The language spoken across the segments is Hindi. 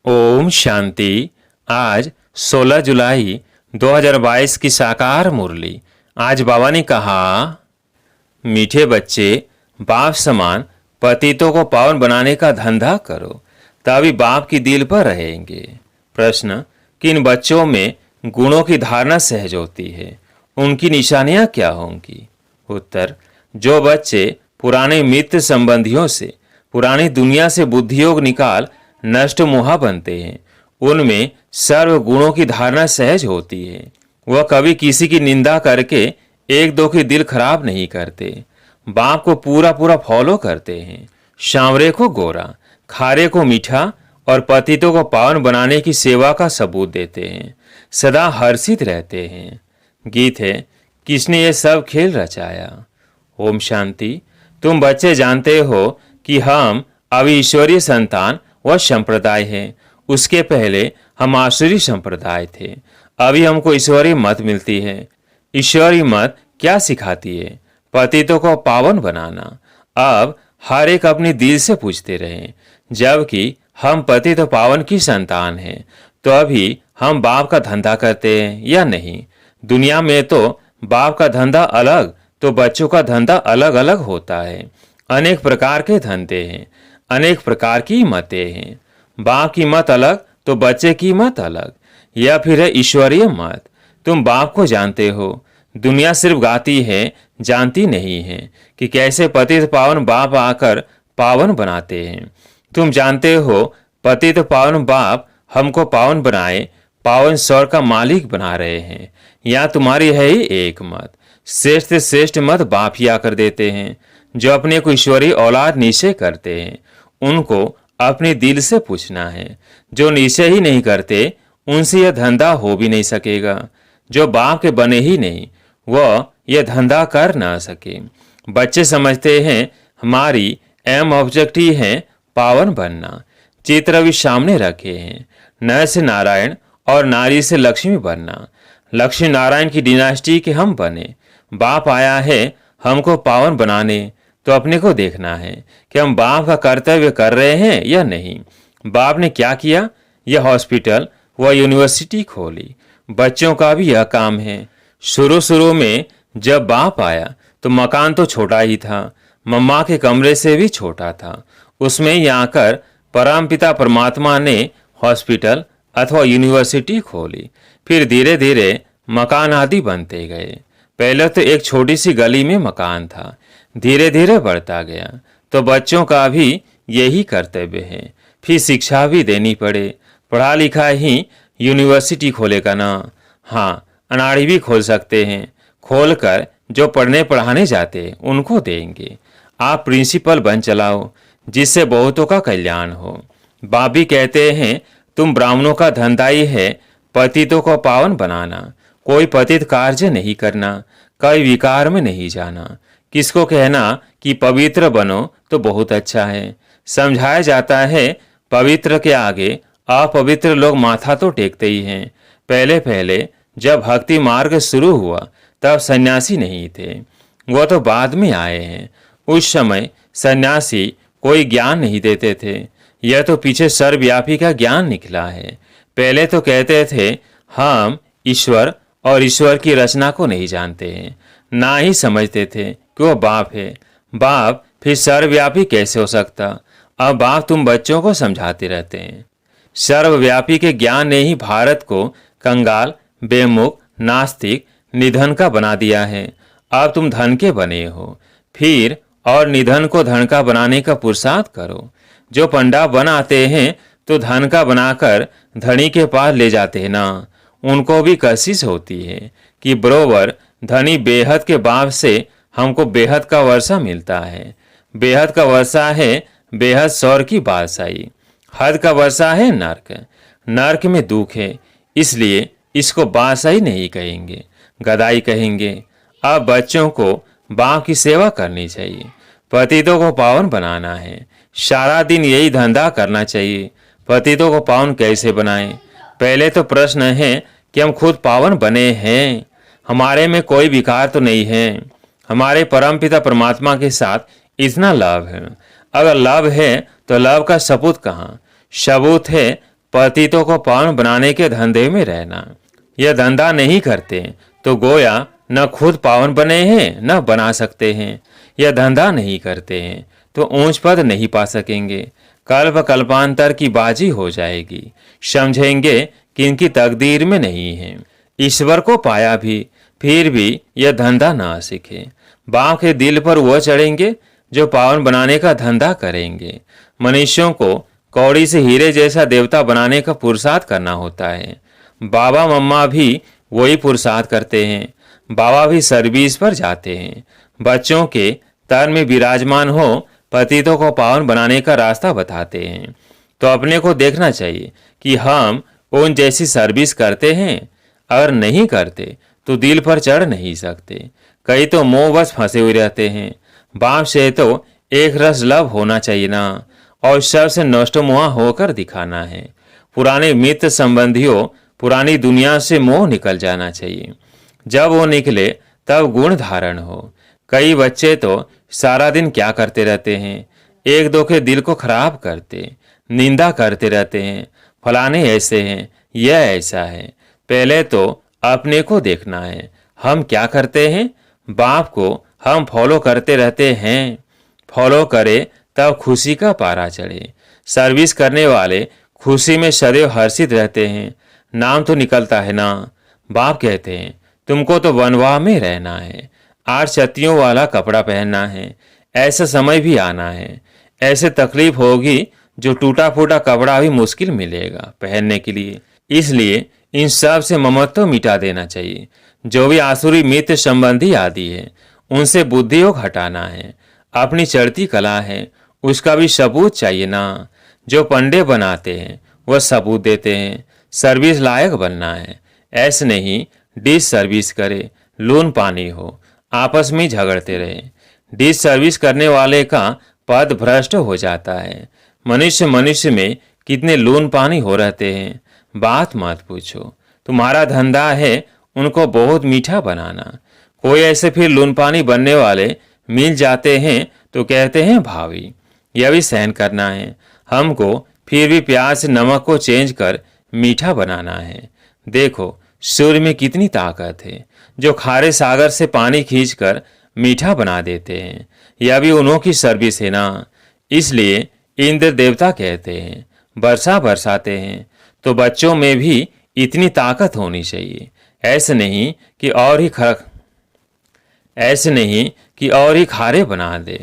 ओम शांति। आज 16 जुलाई 2022 की साकार मुरली। आज बाबा ने कहा, मीठे बच्चे, बाप समान पतितों को पावन बनाने का धंधा करो, तभी बाप की दिल पर रहेंगे। प्रश्न, किन बच्चों में गुणों की धारणा सहज होती है? उनकी निशानियां क्या होंगी? उत्तर, जो बच्चे पुराने मित्र संबंधियों से, पुरानी दुनिया से बुद्धियोग निकाल नष्ट मोहा बनते हैं, उनमें सर्व गुणों की धारणा सहज होती है। वह कभी किसी की निंदा करके एक दो की दिल खराब नहीं करते। बाप को पूरा पूरा फॉलो करते हैं। सांवरे को गोरा, खारे को मीठा और पतितों को पावन बनाने की सेवा का सबूत देते हैं। सदा हर्षित रहते हैं। गीत है, किसने ये सब खेल रचाया? ओम शांति। तुम बच्चे जानते हो कि हम अभी ईश्वरीय संतान वह संप्रदाय है। उसके पहले हम आसुरी संप्रदाय थे। अभी हमको ईश्वरीय मत मिलती है। ईश्वरीय मत क्या सिखाती है? पतितों को पावन बनाना। अब हर एक अपनी दिल से पूछते रहे, जबकि हम पतित पावन की संतान हैं, तो अभी हम बाप का धंधा करते हैं या नहीं? दुनिया में तो बाप का धंधा अलग, तो बच्चों का धंधा अलग अलग होता है। अनेक प्रकार के धंधे हैं, अनेक प्रकार की मतें हैं। बाप की मत अलग तो बच्चे की मत अलग। या फिर है ईश्वरीय मत। तुम बाप को जानते हो, दुनिया सिर्फ गाती है, जानती नहीं है कि कैसे पतित पावन बाप आकर पावन बनाते हैं। तुम जानते हो पतित पावन बाप हमको पावन बनाए, पावन स्वर का मालिक बना रहे हैं। या तुम्हारी है ही एक मत। श्रेष्ठ श्रेष्ठ मत बाप ही आकर देते हैं। जो अपने को ईश्वरीय औलाद निश्चय करते हैं, उनको अपने दिल से पूछना है। जो निश्चय ही नहीं करते, उनसे यह धंधा हो भी नहीं सकेगा। जो बाप के बने ही नहीं, वह यह धंधा कर ना सके। बच्चे समझते हैं हमारी एम ऑब्जेक्टिव है पावन बनना। चित्र भी सामने रखे हैं, नर से नारायण और नारी से लक्ष्मी बनना। लक्ष्मी नारायण की डिनास्टी के हम बने। बाप आया है हमको पावन बनाने, तो अपने को देखना है कि हम बाप का कर्तव्य कर रहे हैं या नहीं। बाप ने क्या किया? यह हॉस्पिटल व यूनिवर्सिटी खोली। बच्चों का भी यह काम है। शुरू शुरू में जब बाप आया तो मकान तो छोटा ही था, मम्मा के कमरे से भी छोटा था। उसमें ही आकर परमपिता परमात्मा ने हॉस्पिटल अथवा यूनिवर्सिटी खोली। फिर धीरे धीरे मकान आदि बनते गए। पहले तो एक छोटी सी गली में मकान था, धीरे धीरे बढ़ता गया। तो बच्चों का भी यही कर्तव्य है। फिर शिक्षा भी देनी पड़े। पढ़ा लिखा ही यूनिवर्सिटी खोलेगा ना? हाँ, अनाड़ी भी खोल सकते हैं। खोल कर जो पढ़ने पढ़ाने जाते हैं उनको देंगे। आप प्रिंसिपल बन चलाओ, जिससे बहुतों का कल्याण हो। बाप भी कहते हैं तुम ब्राह्मणों का धंधा ही है पतितों को पावन बनाना। कोई पतित कार्य नहीं करना, कई विकार में नहीं जाना। किसको कहना कि पवित्र बनो तो बहुत अच्छा है। समझाया जाता है पवित्र के आगे अपवित्र लोग माथा तो टेकते ही हैं। पहले पहले जब भक्ति मार्ग शुरू हुआ तब सन्यासी नहीं थे, वो तो बाद में आए हैं। उस समय सन्यासी कोई ज्ञान नहीं देते थे। यह तो पीछे सर्वव्यापी का ज्ञान निकला है। पहले तो कहते थे हम ईश्वर और ईश्वर की रचना को नहीं जानते हैं, ना ही समझते थे कि वो बाप है। बाप फिर सर्वव्यापी कैसे हो सकता? अब बाप तुम बच्चों को समझाते रहते हैं। सर्वव्यापी के ज्ञान ने ही भारत को कंगाल, बेमुख, नास्तिक, निधन का बना दिया है। अब तुम धन के बने हो, फिर और निधन को धन का बनाने का पुरुषार्थ करो। जो पंडा बनाते हैं तो धन का बनाकर धनी के पास ले जाते हैं ना। उनको भी कशिश होती है कि बरोबर धनी बेहद के बाप से हमको बेहद का वर्षा मिलता है। बेहद का वर्षा है बेहद सौर की बादशाही। हद का वर्षा है नर्क। नर्क में दुख है, इसलिए इसको बादशाही नहीं कहेंगे, गदाई कहेंगे। अब बच्चों को बाप की सेवा करनी चाहिए, पतितों को पावन बनाना है। सारा दिन यही धंधा करना चाहिए। पतितों को पावन कैसे बनाएं? पहले तो प्रश्न है कि हम खुद पावन बने हैं। हमारे में कोई विकार तो नहीं है। हमारे परमपिता परमात्मा के साथ इतना लव है। अगर लव है तो लव का सबूत कहाँ? सबूत है पतितों को पावन बनाने के धंधे में रहना। यह धंधा नहीं करते तो गोया न खुद पावन बने हैं न बना सकते हैं। यह धंधा नहीं करते हैं तो ऊंच पद नहीं पा सकेंगे। कल्प कल्पांतर की बाजी हो जाएगी। समझेंगे कि इनकी तकदीर में नहीं है। ईश्वर को पाया भी फिर भी यह धंधा ना सीखे। बाप के दिल पर वह चढ़ेंगे जो पावन बनाने का धंधा करेंगे। मनुष्यों को कौड़ी से हीरे जैसा देवता बनाने का पुरुषार्थ करना होता है। बाबा मम्मा भी वही पुरुषार्थ करते हैं। बाबा भी सर्विस पर जाते हैं। बच्चों के तन में विराजमान हो पतितों को पावन बनाने का रास्ता बताते हैं। तो अपने को देखना चाहिए कि हम उन जैसी सर्विस करते हैं। अगर नहीं करते तो दिल पर चढ़ नहीं सकते। कई तो मोहवश फंसे हुए रहते हैं। बाप से तो एक रस लव होना चाहिए ना, और सबसे नष्टमुआ होकर दिखाना है। पुराने मित्र संबंधियों, पुरानी दुनिया से मोह निकल जाना चाहिए। जब वो निकले तब गुण धारण हो। कई बच्चे तो सारा दिन क्या करते रहते हैं, एक दो के दिल को खराब करते, निंदा करते रहते हैं। फलाने ऐसे हैं, यह ऐसा है। पहले तो अपने को देखना है, हम क्या करते हैं। बाप को हम फॉलो करते रहते हैं। फॉलो करे तब खुशी का पारा चढ़े। सर्विस करने वाले खुशी में सदैव हर्षित रहते हैं। नाम तो निकलता है ना। बाप कहते हैं तुमको तो वनवाह में रहना है, 8 छत्तियों वाला कपड़ा पहनना है। ऐसा समय भी आना है, ऐसे तकलीफ होगी जो टूटा फूटा कपड़ा भी मुश्किल मिलेगा पहनने के लिए। इसलिए इन सब से ममत्व मिटा देना चाहिए। जो भी आसुरी मित्र संबंधी आदि है उनसे बुद्धि योग हटाना है। अपनी चढ़ती कला है उसका भी सबूत चाहिए ना। जो पंडे बनाते हैं वह सबूत देते हैं। सर्विस लायक बनना है, ऐसे नहीं डिश सर्विस करे, लून पानी हो, आपस में झगड़ते रहे। डिश सर्विस करने वाले का पद भ्रष्ट हो जाता है। मनुष्य मनुष्य में कितने लून पानी हो रहते हैं, बात मत पूछो। तुम्हारा धंधा है उनको बहुत मीठा बनाना। कोई ऐसे फिर लून पानी बनने वाले मिल जाते हैं तो कहते हैं भावी। यह भी सहन करना है हमको, फिर भी प्याज से नमक को चेंज कर मीठा बनाना है। देखो सूर्य में कितनी ताकत है, जो खारे सागर से पानी खींचकर मीठा बना देते हैं। यह भी उन्हों की सर्विस है ना। इसलिए इंद्र देवता कहते हैं वर्षा बरसाते हैं। तो बच्चों में भी इतनी ताकत होनी चाहिए। ऐसे नहीं कि और ही खारे बना दे।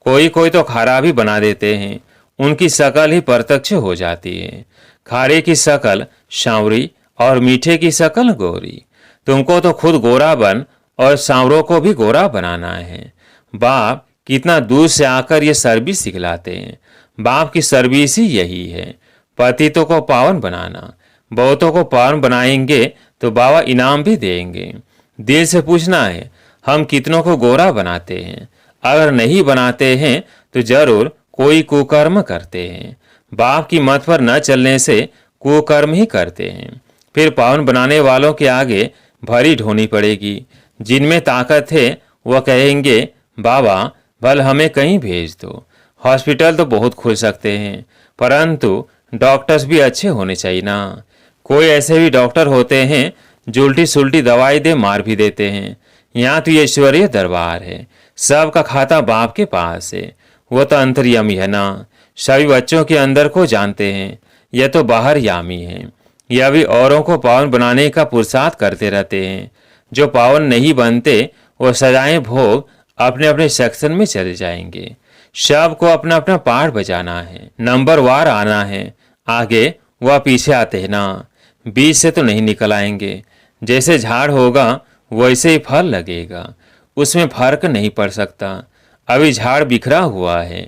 कोई कोई तो खारा भी बना देते हैं, उनकी शकल ही प्रत्यक्ष हो जाती है। खारे की शकल सांवरी और मीठे की शकल गोरी। तुमको तो खुद गोरा बन और सांवरों को भी गोरा बनाना है। बाप कितना दूर से आकर ये सर्विस सिखलाते हैं। बाप की सर्विस ही यही है, पतितों को पावन बनाना। बहुतों को पावन बनाएंगे तो बाबा इनाम भी देंगे। दिल से पूछना है हम कितनों को गोरा बनाते हैं। अगर नहीं बनाते हैं तो जरूर कोई कुकर्म करते हैं। बाप की मत पर न चलने से कुकर्म ही करते हैं। फिर पावन बनाने वालों के आगे भरी ढोनी पड़ेगी। जिनमें ताकत है वह कहेंगे बाबा भल हमें कहीं भेज दो। हॉस्पिटल तो बहुत खुल सकते हैं, परंतु डॉक्टर्स भी अच्छे होने चाहिए ना। कोई ऐसे भी डॉक्टर होते हैं जो उल्टी सुल्टी दवाई दे मार भी देते हैं। यहाँ तो ये ईश्वरीय दरबार है, सबका खाता बाप के पास है। वो तो अंतर्यामी है ना, सभी बच्चों के अंदर को जानते हैं। यह तो बाहर यामी है। यह भी औरों को पावन बनाने का पुरुषार्थ करते रहते हैं। जो पावन नहीं बनते वो सजाएं भोग अपने अपने सेक्शन में चले जाएंगे। सबको अपना अपना पाठ बजाना है, नंबर वार आना है। आगे वह पीछे आते हैं ना, बीच से तो नहीं निकल आएंगे। जैसे झाड़ होगा वैसे ही फल लगेगा, उसमें फर्क नहीं पड़ सकता। अभी झाड़ बिखरा हुआ है।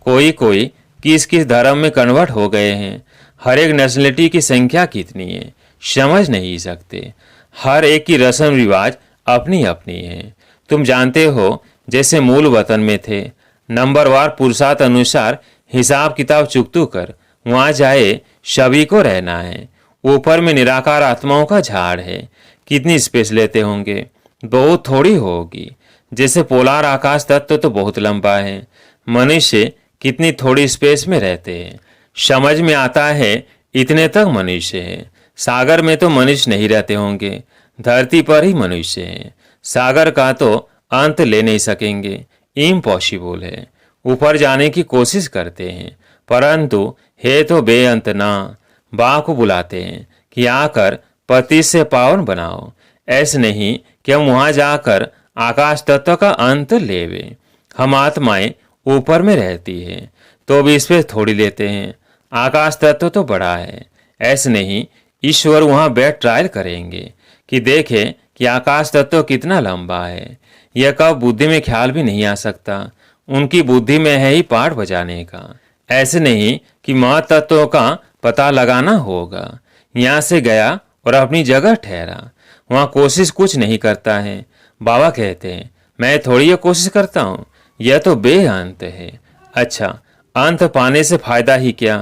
कोई कोई किस किस धर्म में कन्वर्ट हो गए हैं। हर एक नेशनलिटी की संख्या कितनी है समझ नहीं सकते। हर एक की रस्म रिवाज अपनी अपनी है। तुम जानते हो जैसे मूल वतन में थे, नंबरवार पुरुषार्थ अनुसार हिसाब किताब चुकतू कर वहाँ जाए, सभी को रहना है। ऊपर में निराकार आत्माओं का झाड़ है, कितनी स्पेस लेते होंगे, बहुत थोड़ी होगी। जैसे पोलार आकाश तत्व तो बहुत लंबा है, मनुष्य कितनी थोड़ी स्पेस में रहते हैं। समझ में आता है इतने तक मनुष्य है। सागर में तो मनुष्य नहीं रहते होंगे, धरती पर ही मनुष्य है। सागर का तो अंत ले नहीं सकेंगे, इम्पॉसिबल है। ऊपर जाने की कोशिश करते हैं परंतु है तो बेअंत ना। बा को बुलाते हैं कि आकर पति से पावन बनाओ। ऐसे नहीं कि हम वहां जाकर आकाश तत्व का अंत लेवे। हम आत्माएं ऊपर में रहती है तो भी इस पे थोड़ी लेते हैं। आकाश तत्व तो बड़ा है। ऐसे नहीं ईश्वर वहां बैठ ट्रायल करेंगे कि देखें कि आकाश तत्व कितना लंबा है। यह कब बुद्धि में ख्याल भी नहीं आ सकता। उनकी बुद्धि में है ही पाठ बजाने का। ऐसे नहीं कि महातत्वों का पता लगाना होगा। यहाँ से गया और अपनी जगह ठहरा, वहाँ कोशिश कुछ नहीं करता है। बाबा कहते हैं मैं थोड़ी ये कोशिश करता हूँ, यह तो बेअंत है। अच्छा, अंत पाने से फायदा ही क्या?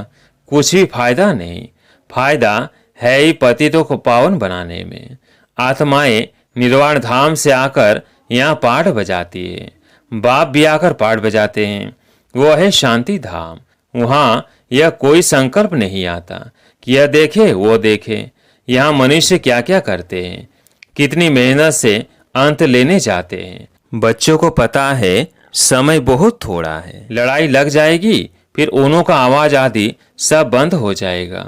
कुछ भी फायदा नहीं। फायदा है ही पतितों को पावन बनाने में। आत्माएं निर्वाण धाम से आकर यहाँ पाठ बजाती है। बाप भी आकर पाठ बजाते हैं। वो है शांति धाम। वहाँ यह कोई संकल्प नहीं आता कि यह देखे वो देखे। यहाँ मनुष्य क्या क्या करते हैं, कितनी मेहनत से अंत लेने जाते हैं। बच्चों को पता है समय बहुत थोड़ा है, लड़ाई लग जाएगी फिर उन्हों का आवाज आदि सब बंद हो जाएगा।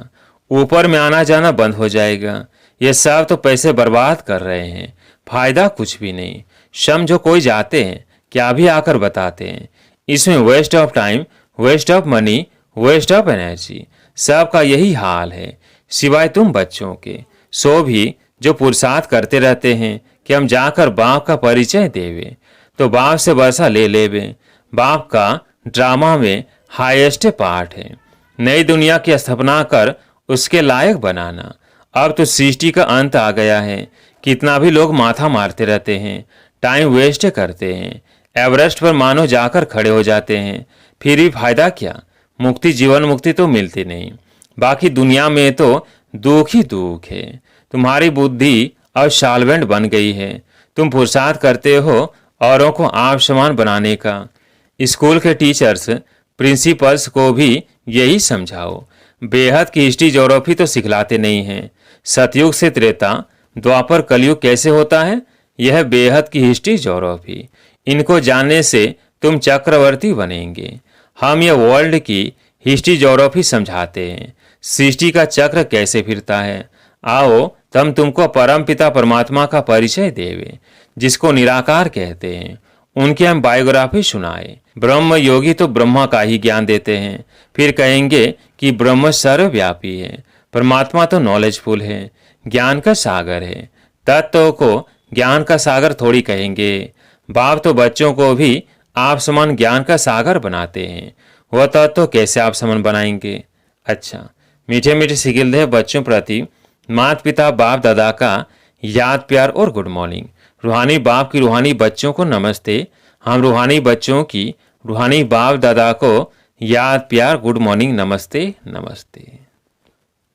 ऊपर में आना जाना बंद हो जाएगा। ये सब तो पैसे बर्बाद कर रहे हैं, फायदा कुछ भी नहीं। समझो कोई जाते हैं क्या भी आकर बताते हैं, इसमें waste of time, waste of money, waste of energy. सबका यही हाल है सिवाय तुम बच्चों के। सो भी जो पुरुषार्थ करते रहते हैं कि हम जाकर बाप का परिचय देवे तो बाप से वर्षा ले लेवे। बाप का ड्रामा में हाईएस्ट पार्ट है नई दुनिया की स्थापना कर उसके लायक बनाना। अब तो सृष्टि का अंत आ गया है। कितना भी लोग माथा मारते रहते हैं, टाइम वेस्ट करते हैं, एवरेस्ट पर मानो जाकर खड़े हो जाते हैं, फिर भी फायदा क्या? मुक्ति, जीवन मुक्ति तो मिलती नहीं। बाकी दुनिया में तो दुख ही दुख है। तुम्हारी बुद्धि अब शालवेंट बन गई है। तुम पुरुषार्थ करते हो औरों को आप समान बनाने का। स्कूल के टीचर्स, प्रिंसिपल्स को भी यही समझाओ। बेहद की हिस्ट्री ज्योग्राफी तो सिखलाते नहीं हैं। सतयुग से त्रेता, द्वापर, कलयुग कैसे होता है, यह बेहद की हिस्ट्री ज्योग्राफी। इनको जानने से तुम चक्रवर्ती बनेंगे। हम यह वर्ल्ड की हिस्ट्री ज्योग्राफी समझाते हैं। सृष्टि का चक्र कैसे फिरता है। आओ तम तुमको परम पिता परमात्मा का परिचय देवे, जिसको निराकार कहते हैं। उनकी हम बायोग्राफी सुनाए। ब्रह्म योगी तो ब्रह्मा का ही ज्ञान देते हैं, फिर कहेंगे कि ब्रह्म सर्वव्यापी है। परमात्मा तो नॉलेजफुल है, ज्ञान का सागर है। तत्व को ज्ञान का सागर थोड़ी कहेंगे। बाप तो बच्चों को भी आप समान ज्ञान का सागर बनाते हैं। वह तत्व कैसे आप समान बनाएंगे? अच्छा, मीठे मीठे सिगिल बच्चों प्रति माता पिता बाप दादा का याद, प्यार और गुड मॉर्निंग। रूहानी बाप की रूहानी बच्चों को नमस्ते। हम रूहानी बच्चों की रूहानी बाप दादा को याद, प्यार, गुड मॉर्निंग, नमस्ते नमस्ते।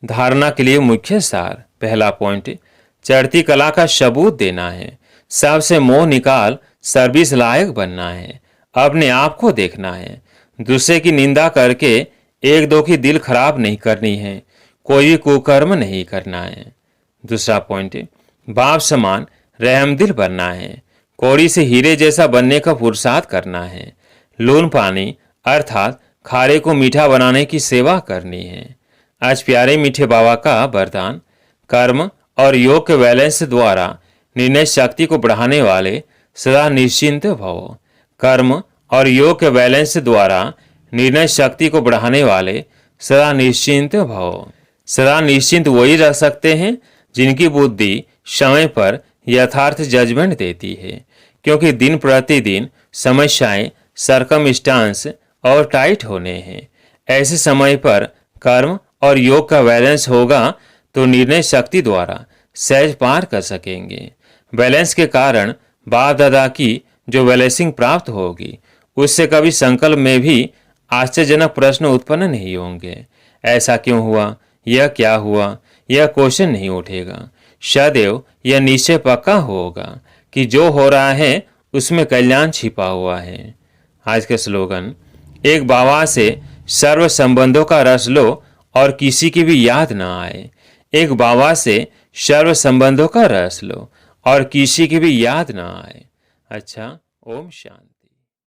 धारणा के लिए मुख्य सार। पहला पॉइंट, चढ़ती कला का सबूत देना है। सबसे मोह निकाल सर्विस लायक बनना है। अपने आप को देखना है। दूसरे की निंदा करके एक दो की दिल खराब नहीं करनी है। कोई भी कुकर्म नहीं करना है। दूसरा पॉइंट, बाप समान रहमदिल बनना है। कौड़ी से हीरे जैसा बनने का पुरुषार्थ करना है। लून पानी अर्थात खारे को मीठा बनाने की सेवा करनी है। आज प्यारे मीठे बाबा का वरदान, कर्म और योग के बैलेंस द्वारा निर्णय शक्ति को बढ़ाने वाले सदा निश्चिंत भव। कर्म और योग के बैलेंस द्वारा निर्णय शक्ति को बढ़ाने वाले सदा निश्चिंत भव। सदा निश्चिंत वही रह सकते हैं जिनकी बुद्धि समय पर यथार्थ जजमेंट देती है, क्योंकि दिन प्रतिदिन समस्याएं, सरकमस्टांस और टाइट होने हैं। ऐसे समय पर कर्म और योग का बैलेंस होगा तो निर्णय शक्ति द्वारा सहज पार कर सकेंगे। बैलेंस के कारण बाप दादा की जो बैलेंसिंग प्राप्त होगी उससे कभी संकल्प में भी आश्चर्यजनक प्रश्न उत्पन्न नहीं होंगे। ऐसा क्यों हुआ, यह क्या हुआ, यह क्वेश्चन नहीं उठेगा। सदैव यह निश्चय पक्का होगा कि जो हो रहा है उसमें कल्याण छिपा हुआ है। आज का स्लोगन, एक बाबा से सर्व संबंधों का रस लो और किसी की भी याद ना आए। एक बाबा से सर्व संबंधों का रस लो और किसी की भी याद ना आए। अच्छा, ओम शांति।